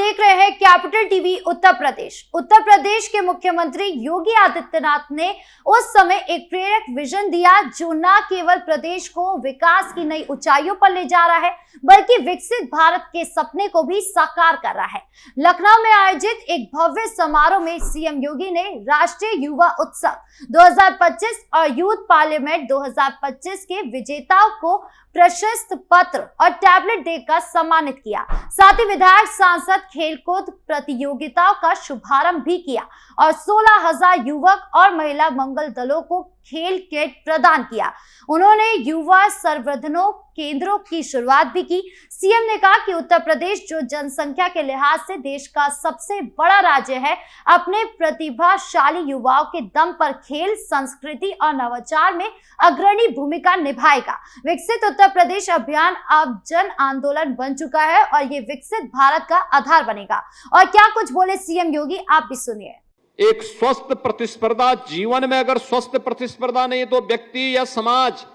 देख रहे हैं कैपिटल टीवी उत्तर प्रदेश। उत्तर प्रदेश के मुख्यमंत्री योगी आदित्यनाथ ने उस समय एक प्रेरक विजन दिया जो न केवल प्रदेश को विकास की नई ऊंचाइयों पर ले जा रहा है बल्कि विकसित भारत के सपने को भी साकार कर रहा है। लखनऊ में आयोजित एक भव्य समारोह में सीएम योगी ने राष्ट्रीय युवा उत्सव 2025 और यूथ पार्लियामेंट 2025 के विजेताओं को प्रशस्ति पत्र और टैबलेट देकर सम्मानित किया। साथ ही विधायक सांसद खेलकूद प्रतियोगिताओं का शुभारंभ भी किया और 16,000 युवक और महिला मंगल दलों को खेल किट प्रदान किया। उन्होंने युवा संवर्धनों केंद्रों की शुरुआत भी की। सीएम ने कहा कि उत्तर प्रदेश जो जनसंख्या के लिहाज से देश का सबसे बड़ा राज्य है, अपने प्रतिभाशाली युवाओं के दम पर खेल, संस्कृति और नवाचार में अग्रणी भूमिका निभाएगा। विकसित उत्तर प्रदेश अभियान अब जन आंदोलन बन चुका है और ये विकसित भारत का आधार बनेगा। और क्या कुछ बोले सीएम योगी, आप भी सुनिए। एक स्वस्थ प्रतिस्पर्धा, जीवन में अगर स्वस्थ प्रतिस्पर्धा नहीं तो व्यक्ति या समाज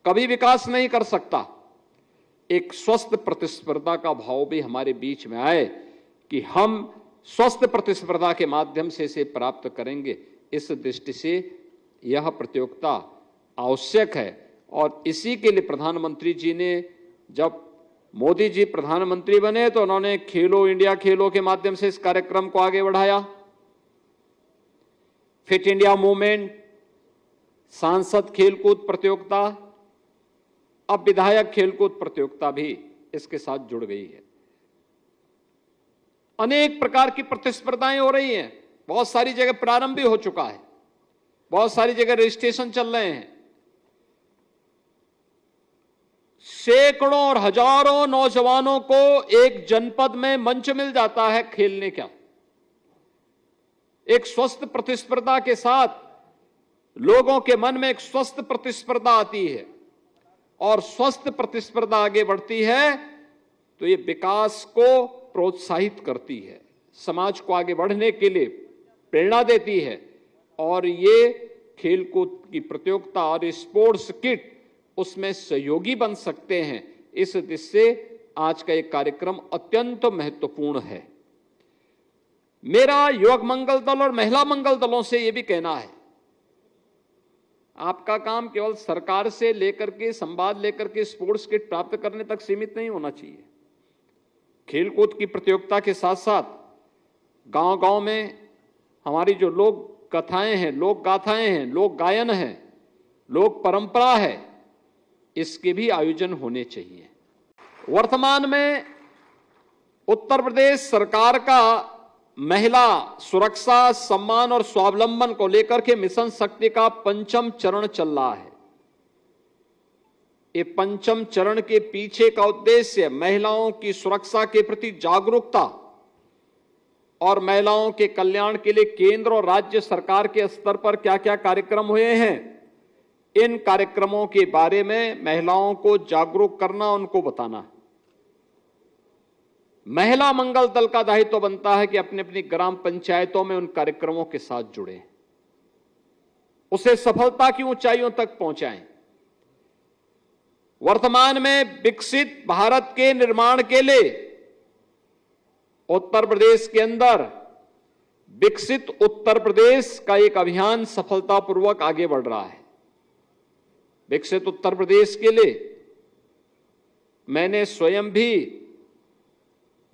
कभी विकास नहीं कर सकता। एक स्वस्थ प्रतिस्पर्धा का भाव भी हमारे बीच में आए कि हम स्वस्थ प्रतिस्पर्धा के माध्यम से इसे प्राप्त करेंगे। इस दृष्टि से यह प्रतियोगिता आवश्यक है और इसी के लिए प्रधानमंत्री जी ने, जब मोदी जी प्रधानमंत्री बने तो उन्होंने खेलो इंडिया खेलो के माध्यम से इस कार्यक्रम को आगे बढ़ाया। फिट इंडिया मूवमेंट, सांसद खेलकूद प्रतियोगिता, अब विधायक खेलकूद प्रतियोगिता भी इसके साथ जुड़ गई है। अनेक प्रकार की प्रतिस्पर्धाएं हो रही हैं। बहुत सारी जगह प्रारंभ भी हो चुका है, बहुत सारी जगह रजिस्ट्रेशन चल रहे हैं। सैकड़ों और हजारों नौजवानों को एक जनपद में मंच मिल जाता है खेलने का। एक स्वस्थ प्रतिस्पर्धा के साथ लोगों के मन में एक स्वस्थ प्रतिस्पर्धा आती है और स्वस्थ प्रतिस्पर्धा आगे बढ़ती है तो ये विकास को प्रोत्साहित करती है, समाज को आगे बढ़ने के लिए प्रेरणा देती है। और ये खेलकूद की प्रतियोगिता और स्पोर्ट्स किट उसमें सहयोगी बन सकते हैं। इस दृष्टि से आज का एक कार्यक्रम अत्यंत महत्वपूर्ण है। मेरा युवक मंगल दल और महिला मंगल दलों से यह भी कहना है, आपका काम केवल सरकार से लेकर के संवाद लेकर के स्पोर्ट्स किट प्राप्त करने तक सीमित नहीं होना चाहिए। खेलकूद की प्रतियोगिता के साथ साथ गांव-गांव में हमारी जो लोक कथाएं हैं, लोक गाथाएं हैं, लोक गायन है, लोक परंपरा है, इसके भी आयोजन होने चाहिए। वर्तमान में उत्तर प्रदेश सरकार का महिला सुरक्षा, सम्मान और स्वावलंबन को लेकर के मिशन शक्ति का 5वां चरण चल रहा है। ये 5वें चरण के पीछे का उद्देश्य महिलाओं की सुरक्षा के प्रति जागरूकता और महिलाओं के कल्याण के लिए केंद्र और राज्य सरकार के स्तर पर क्या क्या कार्यक्रम हुए हैं, इन कार्यक्रमों के बारे में महिलाओं को जागरूक करना, उनको बताना। महिला मंगल दल का दायित्व बनता है कि अपनी अपनी ग्राम पंचायतों में उन कार्यक्रमों के साथ जुड़े, उसे सफलता की ऊंचाइयों तक पहुंचाएं। वर्तमान में विकसित भारत के निर्माण के लिए उत्तर प्रदेश के अंदर विकसित उत्तर प्रदेश का एक अभियान सफलतापूर्वक आगे बढ़ रहा है। विकसित उत्तर प्रदेश के लिए मैंने स्वयं भी,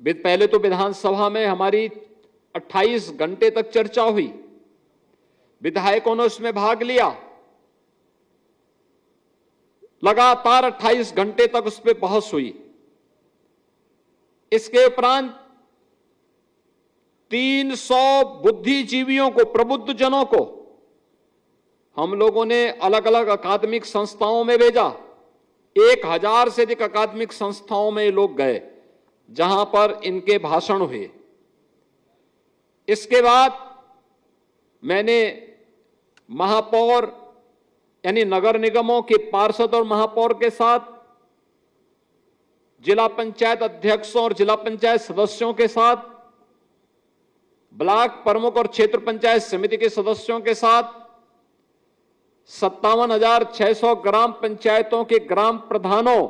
पहले तो विधानसभा में हमारी 28 घंटे तक चर्चा हुई, विधायकों ने उसमें भाग लिया, लगातार 28 घंटे तक उस पर बहस हुई। इसके उपरांत 300 बुद्धिजीवियों को, प्रबुद्ध जनों को हम लोगों ने अलग अलग अकादमिक संस्थाओं में भेजा। 1000 से अधिक अकादमिक संस्थाओं में लोग गए जहां पर इनके भाषण हुए। इसके बाद मैंने महापौर यानी नगर निगमों के पार्षद और महापौर के साथ, जिला पंचायत अध्यक्षों और जिला पंचायत सदस्यों के साथ, ब्लॉक प्रमुख और क्षेत्र पंचायत समिति के सदस्यों के साथ, 57,600 ग्राम पंचायतों के ग्राम प्रधानों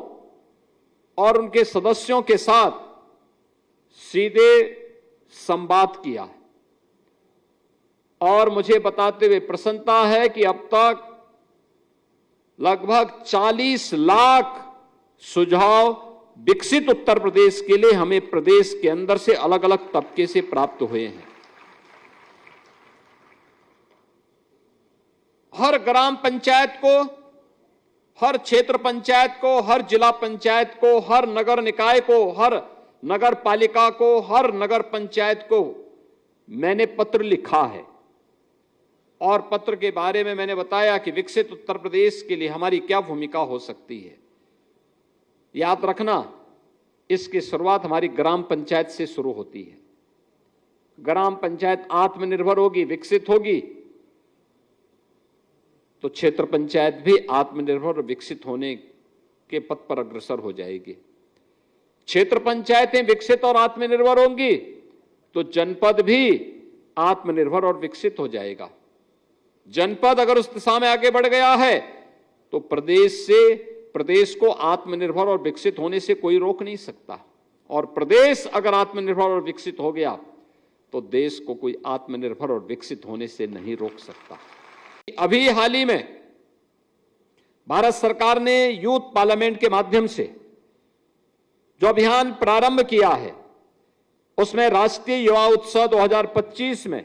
और उनके सदस्यों के साथ सीधे संवाद किया है और मुझे बताते हुए प्रसन्नता है कि अब तक लगभग 40 लाख सुझाव विकसित उत्तर प्रदेश के लिए हमें प्रदेश के अंदर से अलग अलग तबके से प्राप्त हुए हैं। हर ग्राम पंचायत को, हर क्षेत्र पंचायत को, हर जिला पंचायत को, हर नगर निकाय को, हर नगर पालिका को, हर नगर पंचायत को मैंने पत्र लिखा है और पत्र के बारे में मैंने बताया कि विकसित उत्तर प्रदेश के लिए हमारी क्या भूमिका हो सकती है। याद रखना, इसकी शुरुआत हमारी ग्राम पंचायत से शुरू होती है। ग्राम पंचायत आत्मनिर्भर होगी, विकसित होगी, तो क्षेत्र पंचायत भी आत्मनिर्भर और विकसित होने के पथ पर अग्रसर हो जाएगी। क्षेत्र पंचायतें विकसित और आत्मनिर्भर होंगी तो जनपद भी आत्मनिर्भर और विकसित हो जाएगा। जनपद अगर उस दिशा में आगे बढ़ गया है तो प्रदेश को आत्मनिर्भर और विकसित होने से कोई रोक नहीं सकता, और प्रदेश अगर आत्मनिर्भर और विकसित हो गया तो देश को कोई आत्मनिर्भर और विकसित होने से नहीं रोक सकता। अभी हाल ही में भारत सरकार ने यूथ पार्लियामेंट के माध्यम से जो अभियान प्रारंभ किया है, उसमें राष्ट्रीय युवा उत्सव 2025 में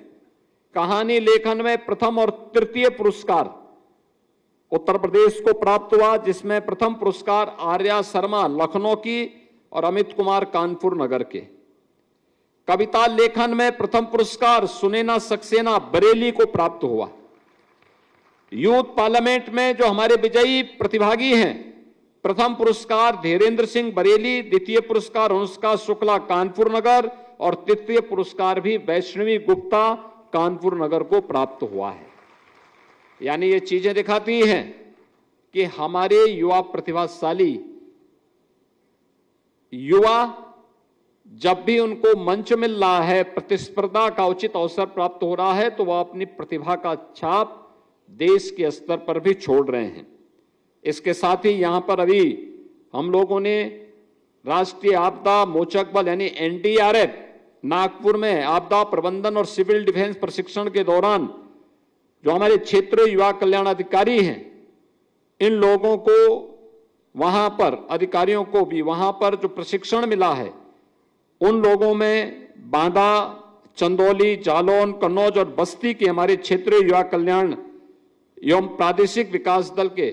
कहानी लेखन में प्रथम और तृतीय पुरस्कार उत्तर प्रदेश को प्राप्त हुआ, जिसमें प्रथम पुरस्कार आर्या शर्मा लखनऊ की और अमित कुमार कानपुर नगर के। कविता लेखन में प्रथम पुरस्कार सुनैना सक्सेना बरेली को प्राप्त हुआ। यूथ पार्लियामेंट में जो हमारे विजयी प्रतिभागी हैं, प्रथम पुरस्कार धीरेन्द्र सिंह बरेली, द्वितीय पुरस्कार अनुष्का शुक्ला कानपुर नगर और तृतीय पुरस्कार भी वैष्णवी गुप्ता कानपुर नगर को प्राप्त हुआ है। यानी ये चीजें दिखाती हैं कि हमारे युवा प्रतिभाशाली युवा जब भी उनको मंच मिल रहा है, प्रतिस्पर्धा का उचित अवसर प्राप्त हो रहा है, तो वह अपनी प्रतिभा का छाप देश के स्तर पर भी छोड़ रहे हैं। इसके साथ ही यहां पर अभी हम लोगों ने राष्ट्रीय आपदा मोचक बल यानी एनडीआरएफ नागपुर में आपदा प्रबंधन और सिविल डिफेंस प्रशिक्षण के दौरान जो हमारे क्षेत्रीय युवा कल्याण अधिकारी हैं, इन लोगों को वहां पर, अधिकारियों को भी वहां पर जो प्रशिक्षण मिला है, उन लोगों में बांदा, चंदौली, जालौन, कन्नौज और बस्ती के हमारे क्षेत्रीय युवा कल्याण एवं प्रादेशिक विकास दल के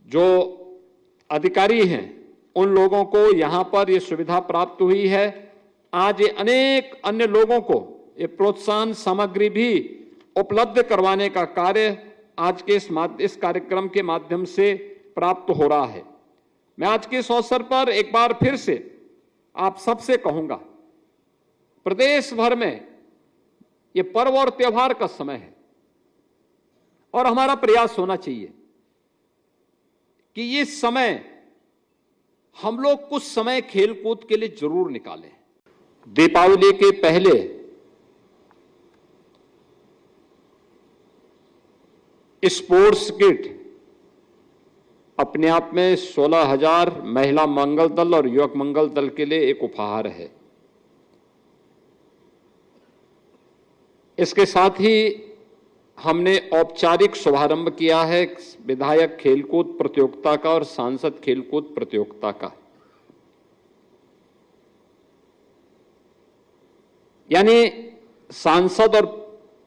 जो अधिकारी हैं, उन लोगों को यहां पर यह सुविधा प्राप्त हुई है। आज ये अनेक अन्य लोगों को ये प्रोत्साहन सामग्री भी उपलब्ध करवाने का कार्य आज के इस कार्यक्रम के माध्यम से प्राप्त हो रहा है। मैं आज के इस अवसर पर एक बार फिर से आप सबसे कहूंगा, प्रदेश भर में ये पर्व और त्योहार का समय है और हमारा प्रयास होना चाहिए कि ये समय हम लोग कुछ समय खेलकूद के लिए जरूर निकालें। दीपावली के पहले स्पोर्ट्स किट अपने आप में 16,000 महिला मंगल दल और युवक मंगल दल के लिए एक उपहार है। इसके साथ ही हमने औपचारिक शुभारंभ किया है विधायक खेलकूद प्रतियोगिता का और सांसद खेलकूद प्रतियोगिता का। यानी सांसद और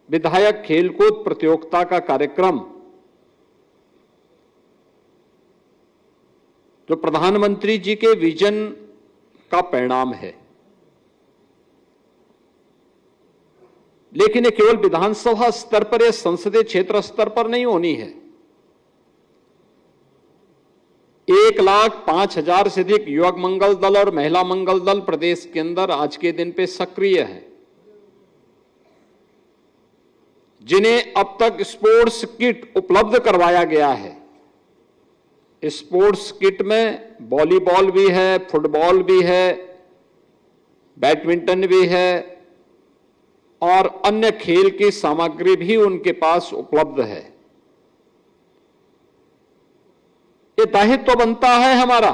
विधायक खेलकूद प्रतियोगिता का कार्यक्रम जो प्रधानमंत्री जी के विजन का परिणाम है, लेकिन ये केवल विधानसभा स्तर पर या संसदीय क्षेत्र स्तर पर नहीं होनी है। 1,05,000 से अधिक युवक मंगल दल और महिला मंगल दल प्रदेश के अंदर आज के दिन पे सक्रिय है, जिन्हें अब तक स्पोर्ट्स किट उपलब्ध करवाया गया है। स्पोर्ट्स किट में वॉलीबॉल भी है, फुटबॉल भी है, बैडमिंटन भी है और अन्य खेल की सामग्री भी उनके पास उपलब्ध है। ये दायित्व बनता है हमारा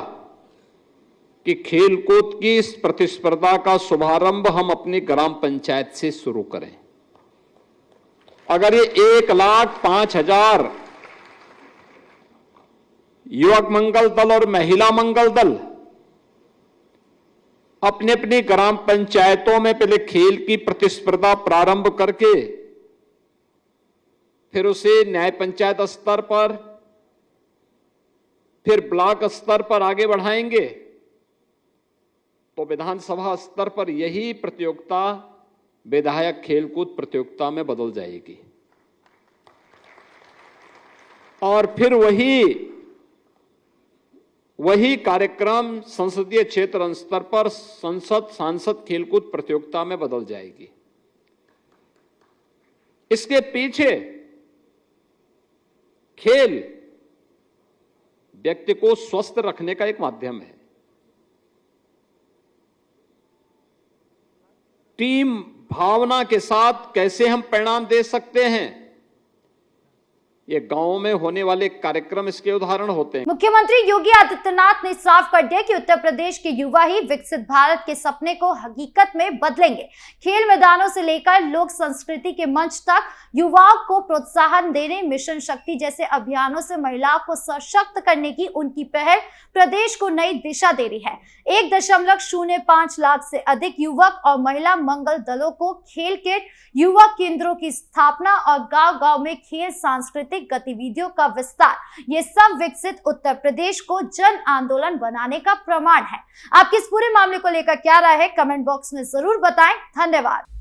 कि खेलकूद की इस प्रतिस्पर्धा का शुभारंभ हम अपनी ग्राम पंचायत से शुरू करें। अगर ये 1,05,000 युवक मंगल दल और महिला मंगल दल अपने अपनी ग्राम पंचायतों में पहले खेल की प्रतिस्पर्धा प्रारंभ करके फिर उसे न्याय पंचायत स्तर पर, फिर ब्लॉक स्तर पर आगे बढ़ाएंगे, तो विधानसभा स्तर पर यही प्रतियोगिता विधायक खेलकूद प्रतियोगिता में बदल जाएगी और फिर वही कार्यक्रम संसदीय क्षेत्र स्तर पर सांसद खेलकूद प्रतियोगिता में बदल जाएगी। इसके पीछे खेल व्यक्ति को स्वस्थ रखने का एक माध्यम है। टीम भावना के साथ कैसे हम परिणाम दे सकते हैं, ये गांवों में होने वाले कार्यक्रम इसके उदाहरण होते हैं। मुख्यमंत्री योगी आदित्यनाथ ने साफ कर दिया कि उत्तर प्रदेश के युवा ही विकसित भारत के सपने को हकीकत में बदलेंगे। खेल मैदानों से लेकर लोक संस्कृति के मंच तक युवाओं को प्रोत्साहन देने, मिशन शक्ति जैसे अभियानों से महिलाओं को सशक्त करने की उनकी पहल प्रदेश को नई दिशा दे रही है। 1.05 लाख से अधिक युवक और महिला मंगल दलों को खेल किट, युवा केंद्रों की स्थापना और गांव-गांव में खेल सांस्कृतिक गतिविधियों का विस्तार, ये सब विकसित उत्तर प्रदेश को जन आंदोलन बनाने का प्रमाण है। आपकी इस पूरे मामले को लेकर क्या राय है, कमेंट बॉक्स में जरूर बताएं। धन्यवाद।